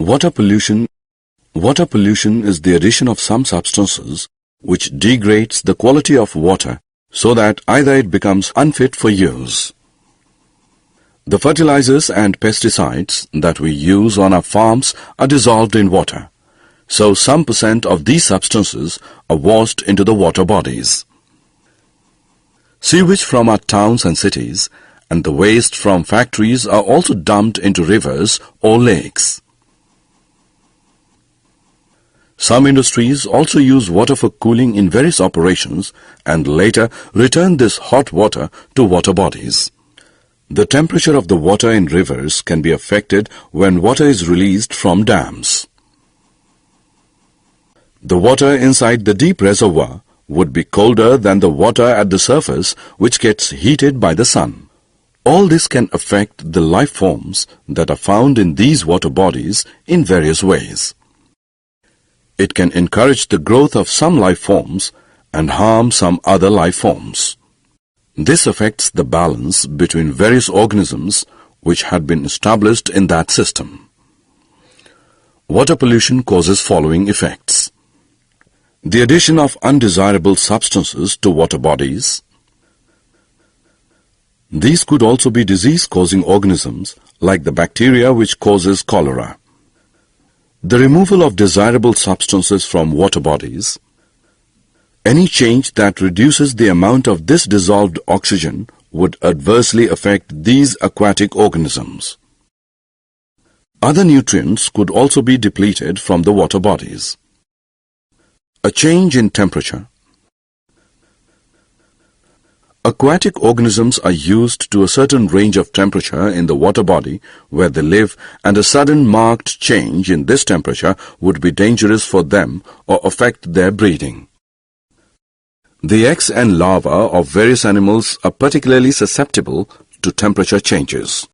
Water pollution is the addition of some substances which degrades the quality of water so that either it becomes unfit for use. The fertilizers and pesticides that we use on our farms are dissolved in water, so some % of these substances are washed into the water bodies. Sewage from our towns and cities and the waste from factories are also dumped into rivers or lakes. Some industries also use water for cooling in various operations and later return this hot water to water bodies. The temperature of the water in rivers can be affected when water is released from dams. The water inside the deep reservoir would be colder than the water at the surface, which gets heated by the sun. All this can affect the life forms that are found in these water bodies in various ways. It can encourage the growth of some life forms and harm some other life forms. This affects the balance between various organisms which had been established in that system. Water pollution causes following effects: the addition of undesirable substances to water bodies. These could also be disease-causing organisms like the bacteria which causes cholera. The removal of desirable substances from water bodies. Any change that reduces the amount of this dissolved oxygen would adversely affect these aquatic organisms. Other nutrients could also be depleted from the water bodies. A change in temperature. Aquatic organisms are used to a certain range of temperature in the water body where they live, and a sudden marked change in this temperature would be dangerous for them or affect their breeding. The eggs and larvae of various animals are particularly susceptible to temperature changes.